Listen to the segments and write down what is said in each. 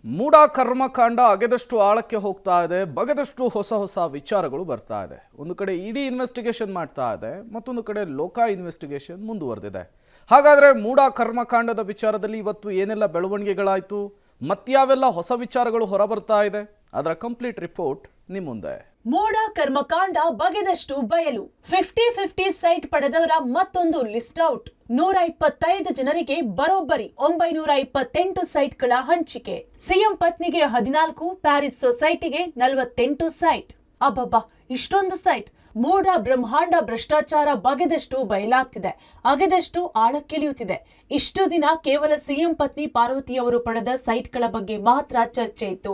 ಮೂಢ ಕರ್ಮಕಾಂಡ ಅಗೆದಷ್ಟು ಆಳಕ್ಕೆ ಹೋಗ್ತಾ ಇದೆ, ಬಗೆದಷ್ಟು ಹೊಸ ವಿಚಾರಗಳು ಬರ್ತಾ ಇದೆ. ಒಂದು ಕಡೆ ಇಡಿ ಇನ್ವೆಸ್ಟಿಗೇಷನ್ ಮಾಡ್ತಾ ಇದೆ, ಮತ್ತೊಂದು ಕಡೆ ಲೋಕ ಇನ್ವೆಸ್ಟಿಗೇಷನ್ ಮುಂದುವರೆದಿದೆ. ಹಾಗಾದ್ರೆ ಮೂಢ ಕರ್ಮಕಾಂಡದ ವಿಚಾರದಲ್ಲಿ ಇವತ್ತು ಏನೆಲ್ಲ ಬೆಳವಣಿಗೆಗಳಾಯಿತು, ಮತ್ಯಾವೆಲ್ಲ ಹೊಸ ವಿಚಾರಗಳು ಹೊರಬರ್ತಾ ಇದೆ, ಅದರ ಕಂಪ್ಲೀಟ್ ರಿಪೋರ್ಟ್ ನಿಮ್ಮ ಮುಂದೆ. ಮೂಢ ಕರ್ಮಕಾಂಡ ಬಗೆದಷ್ಟು ಬಯಲು. 50-50 ಸೈಟ್ ಪಡೆದವರ ಮತ್ತೊಂದು ಲಿಸ್ಟ್ ಔಟ್. 125 ಜನರಿಗೆ ಬರೋಬ್ಬರಿ 928 ಸೈಟ್ಗಳ ಹಂಚಿಕೆ. ಸಿಎಂ ಪತ್ನಿಗೆ 14, ಪ್ಯಾರಿಸ್ ಸೊಸೈಟಿಗೆ 48 ಸೈಟ್. ಅಬ್ಬಬ್ಬಾ, ಇಷ್ಟೊಂದು ಸೈಟ್. ಮೂಢ ಬ್ರಹ್ಮಾಂಡ ಭ್ರಷ್ಟಾಚಾರ ಬಗೆದಷ್ಟು ಬಯಲಾಗ್ತಿದೆ, ಅಗೆದಷ್ಟು ಆಳಕ್ಕಿಳಿಯುತ್ತಿದೆ. ಇಷ್ಟು ದಿನ ಕೇವಲ ಸಿಎಂ ಪತ್ನಿ ಪಾರ್ವತಿಯವರು ಪಡೆದ ಸೈಟ್ಗಳ ಬಗ್ಗೆ ಮಾತ್ರ ಚರ್ಚೆ ಇತ್ತು.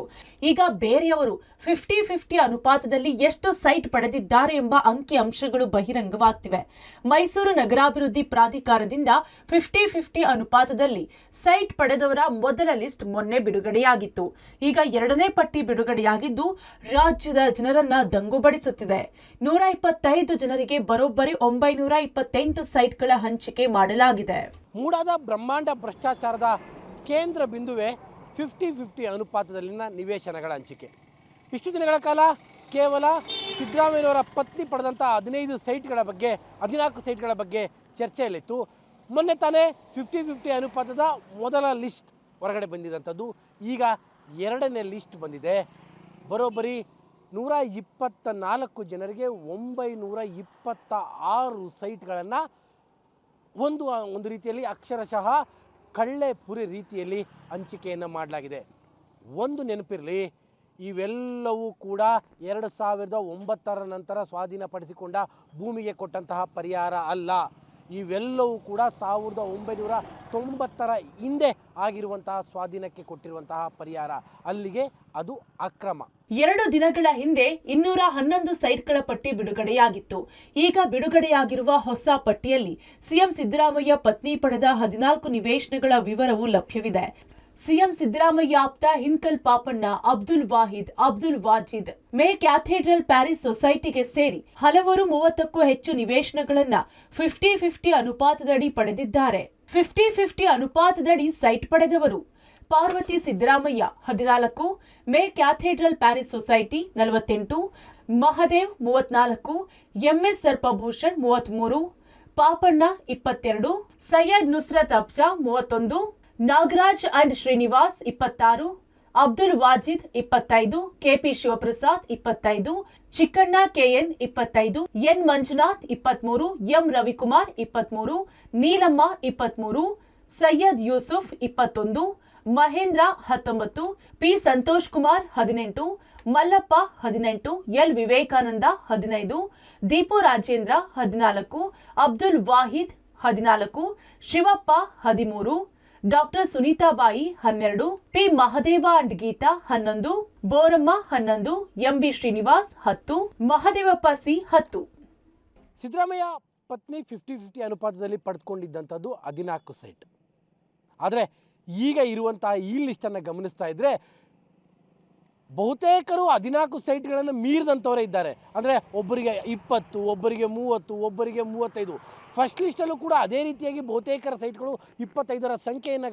ಈಗ ಬೇರೆಯವರು 50-50 ಅನುಪಾತದಲ್ಲಿ ಎಷ್ಟು ಸೈಟ್ ಪಡೆದಿದ್ದಾರೆ ಎಂಬ ಅಂಕಿ ಅಂಶಗಳು ಬಹಿರಂಗವಾಗ್ತಿವೆ. ಮೈಸೂರು ನಗರಾಭಿವೃದ್ಧಿ ಪ್ರಾಧಿಕಾರದಿಂದ 50-50 ಅನುಪಾತದಲ್ಲಿ ಸೈಟ್ ಪಡೆದವರ ಮೊದಲ ಲಿಸ್ಟ್ ಮೊನ್ನೆ ಬಿಡುಗಡೆಯಾಗಿತ್ತು. ಈಗ ಎರಡನೇ ಪಟ್ಟಿ ಬಿಡುಗಡೆಯಾಗಿದ್ದು ರಾಜ್ಯದ ಜನರನ್ನ ದಂಗುಬಡಿಸುತ್ತಿದೆ. 125 ಜನರಿಗೆ ಬರೋಬ್ಬರಿ 928 ಸೈಟ್ಗಳ ಹಂಚಿಕೆ ಮಾಡಲಾಗಿದೆ. ಮೂಡಾದ ಬ್ರಹ್ಮಾಂಡ ಭ್ರಷ್ಟಾಚಾರದ ಕೇಂದ್ರ ಬಿಂದುವೆ 50-50 ಅನುಪಾತದಲ್ಲಿನ ನಿವೇಶನಗಳ ಹಂಚಿಕೆ. ಇಷ್ಟು ದಿನಗಳ ಕಾಲ ಕೇವಲ ಸಿದ್ದರಾಮಯ್ಯನವರ ಪತ್ನಿ ಪಡೆದಂಥ 15 ಸೈಟ್ಗಳ ಬಗ್ಗೆ 14 ಸೈಟ್ಗಳ ಬಗ್ಗೆ ಚರ್ಚೆಯಲ್ಲಿತ್ತು. ಮೊನ್ನೆ ತಾನೇ 50-50 ಅನುಪಾತದ ಮೊದಲ ಲಿಸ್ಟ್ ಹೊರಗಡೆ ಬಂದಿದ್ದಂಥದ್ದು. ಈಗ ಎರಡನೇ ಲಿಸ್ಟ್ ಬಂದಿದೆ. ಬರೋಬ್ಬರಿ 124 ಜನರಿಗೆ 926 ಸೈಟ್ಗಳನ್ನು ಒಂದು ರೀತಿಯಲ್ಲಿ ಅಕ್ಷರಶಃ ಕಳ್ಳೆಪುರಿ ರೀತಿಯಲ್ಲಿ ಹಂಚಿಕೆಯನ್ನು ಮಾಡಲಾಗಿದೆ. ಒಂದು ನೆನಪಿರಲಿ, ಇವೆಲ್ಲವೂ ಕೂಡ 2009 ನಂತರ ಸ್ವಾಧೀನಪಡಿಸಿಕೊಂಡ ಭೂಮಿಗೆ ಕೊಟ್ಟಂತಹ ಪರಿಹಾರ ಅಲ್ಲ. ಇವೆಲ್ಲವೂ ಕೂಡ 1990 ಹಿಂದೆ ಆಗಿರುವಂತಹ ಸ್ವಾಧೀನಕ್ಕೆ ಕೊಟ್ಟಿರುವಂತಹ ಪರಿಹಾರ. ಅಲ್ಲಿಗೆ ಅದು ಅಕ್ರಮ. 2 ದಿನಗಳ ಹಿಂದೆ 211 ಸೈಟ್ಗಳ ಪಟ್ಟಿ ಬಿಡುಗಡೆಯಾಗಿತ್ತು. ಈಗ ಬಿಡುಗಡೆಯಾಗಿರುವ ಹೊಸ ಪಟ್ಟಿಯಲ್ಲಿ ಸಿಎಂ ಸಿದ್ದರಾಮಯ್ಯ ಪತ್ನಿ ಪಡೆದ 14 ನಿವೇಶನಗಳ ವಿವರವೂ ಲಭ್ಯವಿದೆ. ಸಿಎಂ ಸಿದ್ದರಾಮಯ್ಯ ಆಪ್ತ ಹಿನ್ಕಲ್ ಪಾಪಣ್ಣ, ಅಬ್ದುಲ್ ವಾಹಿದ್, ಅಬ್ದುಲ್ ವಾಜಿದ್ ಮೇ ಕ್ಯಾಥೆಡ್ರಲ್ ಪ್ಯಾರಿಸ್ ಸೊಸೈಟಿಗೆ ಸೇರಿ ಹಲವರು 30ಕ್ಕೂ ಹೆಚ್ಚು ನಿವೇಶನಗಳನ್ನ 50-50 ಅನುಪಾತದಡಿ ಪಡೆದಿದ್ದಾರೆ. 50-50 ಅನುಪಾತದಡಿ ಸೈಟ್ ಪಡೆದವರು: ಪಾರ್ವತಿ ಸಿದ್ದರಾಮಯ್ಯ 14, ಮೇ cathedral parish society 48, Mahadev 34, MS Sarpabhushan 33, Papanna 22, Syed Nusrat Abja 31, Nagaraj and Srinivas 26, Abdul Wajid 25, KP Shivaprasad 25, Chikkanna KN 25, N Manjunath 23, M Ravikumar 23, Neelamma 23, Syed Yusuf 21, Mahendra 19, P Santosh Kumar 18, Mallappa 18, L Vivekananda 15, Deepu Rajendra 14, Abdul Wahid 14, Shivappa 13, doctor Sunitabai 12, P Mahadeva and Geetha 11, Boramma 11, MB Srinivas 10, Mahadevappa C 10. Siddaramaiah ಪತ್ನಿ 50-50 ಅನುಪಾತದಲ್ಲಿ ಪಡೆದುಕೊಂಡಿದ್ದಂಥದ್ದು 14 ಸೈಟ್. ಆದರೆ ಈಗ ಇರುವಂತಹ ಈ ಲಿಸ್ಟನ್ನು ಗಮನಿಸ್ತಾ ಇದ್ದರೆ ಬಹುತೇಕರು 14 ಸೈಟ್ಗಳನ್ನು ಮೀರಿದಂಥವರೇ ಇದ್ದಾರೆ. ಅಂದರೆ ಒಬ್ಬರಿಗೆ 20, ಒಬ್ಬರಿಗೆ 30, ಒಬ್ಬರಿಗೆ 35. ಫಸ್ಟ್ ಲಿಸ್ಟಲ್ಲೂ ಕೂಡ ಅದೇ ರೀತಿಯಾಗಿ ಬಹುತೇಕರ ಸೈಟ್ಗಳು 25ರ ಸಂಖ್ಯೆಯನ್ನು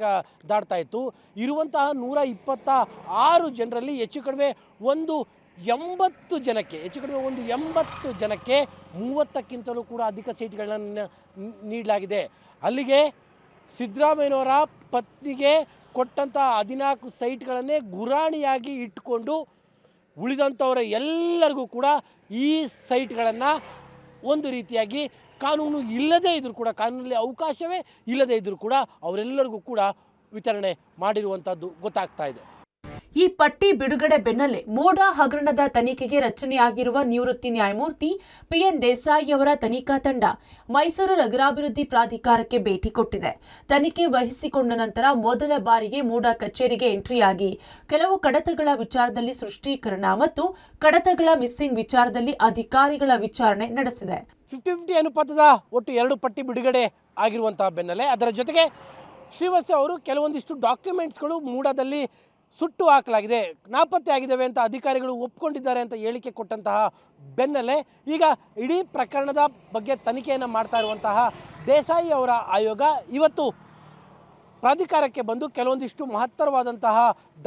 ದಾಟ್ತಾ ಇತ್ತು. ಇರುವಂತಹ 126 ಜನರಲ್ಲಿ ಹೆಚ್ಚು ಕಡಿಮೆ 80 ಜನಕ್ಕೆ 30ಕ್ಕಿಂತಲೂ ಕೂಡ ಅಧಿಕ ಸೈಟ್ಗಳನ್ನು ನೀಡಲಾಗಿದೆ. ಅಲ್ಲಿಗೆ ಸಿದ್ದರಾಮಯ್ಯನವರ ಪತ್ನಿಗೆ ಕೊಟ್ಟಂಥ 14 ಸೈಟ್ಗಳನ್ನೇ ಗುರಾಣಿಯಾಗಿ ಇಟ್ಕೊಂಡು ಉಳಿದಂಥವರ ಎಲ್ಲರಿಗೂ ಕೂಡ ಈ ಸೈಟ್ಗಳನ್ನು ಒಂದು ರೀತಿಯಾಗಿ ಕಾನೂನು ಇಲ್ಲದೇ ಇದ್ದರೂ ಕೂಡ, ಕಾನೂನಲ್ಲಿ ಅವಕಾಶವೇ ಇಲ್ಲದೇ ಇದ್ದರೂ ಕೂಡ ಅವರೆಲ್ಲರಿಗೂ ಕೂಡ ವಿತರಣೆ ಮಾಡಿರುವಂಥದ್ದು ಗೊತ್ತಾಗ್ತಾ ಇದೆ. ಈ ಪಟ್ಟಿ ಬಿಡುಗಡೆ ಬೆನ್ನಲ್ಲೇ ಮೂಢ ಹಗರಣದ ತನಿಖೆಗೆ ರಚನೆಯಾಗಿರುವ ನಿವೃತ್ತಿ ನ್ಯಾಯಮೂರ್ತಿ ಪಿಎನ್ ದೇಸಾಯಿ ಅವರ ತನಿಖಾ ತಂಡ ಮೈಸೂರು ನಗರಾಭಿವೃದ್ಧಿ ಪ್ರಾಧಿಕಾರಕ್ಕೆ ಭೇಟಿ ಕೊಟ್ಟಿದೆ. ತನಿಖೆ ವಹಿಸಿಕೊಂಡ ನಂತರ ಮೊದಲ ಬಾರಿಗೆ ಮೂಢ ಕಚೇರಿಗೆ ಎಂಟ್ರಿಯಾಗಿ ಕೆಲವು ಕಡತಗಳ ವಿಚಾರದಲ್ಲಿ ಸ್ಪಷ್ಟೀಕರಣ ಮತ್ತು ಕಡತಗಳ ಮಿಸ್ಸಿಂಗ್ ವಿಚಾರದಲ್ಲಿ ಅಧಿಕಾರಿಗಳ ವಿಚಾರಣೆ ನಡೆಸಿದೆ. 50-50 ಅನುಪಾತದ ಒಟ್ಟು 2 ಪಟ್ಟಿ ಬಿಡುಗಡೆ ಆಗಿರುವಂತಹ ಬೆನ್ನಲ್ಲೇ ಅದರ ಜೊತೆಗೆ ಶ್ರೀವತ್ಸ ಅವರು ಕೆಲವೊಂದಿಷ್ಟು ಡಾಕ್ಯುಮೆಂಟ್ಸ್ಗಳು ಮೂಢದಲ್ಲಿ ಸುಟ್ಟು ಹಾಕಲಾಗಿದೆ, ನಾಪತ್ತೆ ಆಗಿದ್ದಾವೆ ಅಂತ ಅಧಿಕಾರಿಗಳು ಒಪ್ಕೊಂಡಿದ್ದಾರೆ ಅಂತ ಹೇಳಿಕೆ ಕೊಟ್ಟಂತಹ ಬೆನ್ನಲ್ಲೇ ಈಗ ಇಡೀ ಪ್ರಕರಣದ ಬಗ್ಗೆ ತನಿಖೆಯನ್ನು ಮಾಡ್ತಾ ಇರುವಂತಹ ದೇಸಾಯಿ ಅವರ ಆಯೋಗ ಇವತ್ತು ಪ್ರಾಧಿಕಾರಕ್ಕೆ ಬಂದು ಕೆಲವೊಂದಿಷ್ಟು ಮಹತ್ತರವಾದಂತಹ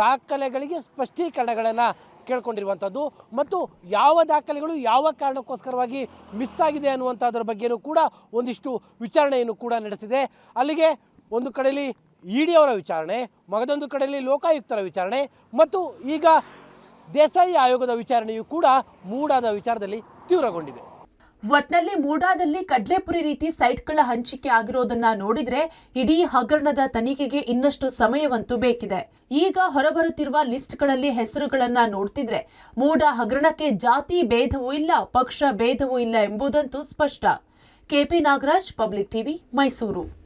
ದಾಖಲೆಗಳಿಗೆ ಸ್ಪಷ್ಟೀಕರಣಗಳನ್ನು ಕೇಳ್ಕೊಂಡಿರುವಂಥದ್ದು ಮತ್ತು ಯಾವ ದಾಖಲೆಗಳು ಯಾವ ಕಾರಣಕ್ಕೋಸ್ಕರವಾಗಿ ಮಿಸ್ ಆಗಿದೆ ಅನ್ನುವಂಥದ್ರ ಬಗ್ಗೆಯೂ ಕೂಡ ಒಂದಿಷ್ಟು ವಿಚಾರಣೆಯನ್ನು ಕೂಡ ನಡೆಸಿದೆ. ಅಲ್ಲಿಗೆ ಒಂದು ಕಡೆಯಲ್ಲಿ ಇಡಿ ಅವರ ವಿಚಾರಣೆ, ಮಗದೊಂದು ಕಡೆಯಲ್ಲಿ ಲೋಕಾಯುಕ್ತರ ವಿಚಾರಣೆ ಮತ್ತು ಈಗ ದೇಸಾಯಿ ಆಯೋಗದ ವಿಚಾರಣೆಯು ಕೂಡ ಮೂಡಾದ ವಿಚಾರದಲ್ಲಿ ತೀವ್ರಗೊಂಡಿದೆ. ಒಟ್ನಲ್ಲಿ ಮೂಡಾದಲ್ಲಿ ಕಡ್ಲೆಪುರಿ ರೀತಿ ಸೈಟ್ಗಳ ಹಂಚಿಕೆ ಆಗಿರೋದನ್ನ ನೋಡಿದ್ರೆ ಇಡೀ ಹಗರಣದ ತನಿಖೆಗೆ ಇನ್ನಷ್ಟು ಸಮಯವಂತೂ ಬೇಕಿದೆ. ಈಗ ಹೊರಬರುತ್ತಿರುವ ಲಿಸ್ಟ್ಗಳಲ್ಲಿ ಹೆಸರುಗಳನ್ನ ನೋಡ್ತಿದ್ರೆ ಮೂಡ ಹಗರಣಕ್ಕೆ ಜಾತಿ ಭೇದವೂ ಇಲ್ಲ, ಪಕ್ಷ ಭೇದವೂ ಇಲ್ಲ ಎಂಬುದಂತೂ ಸ್ಪಷ್ಟ. KP Nagaraj, public TV, Mysuru.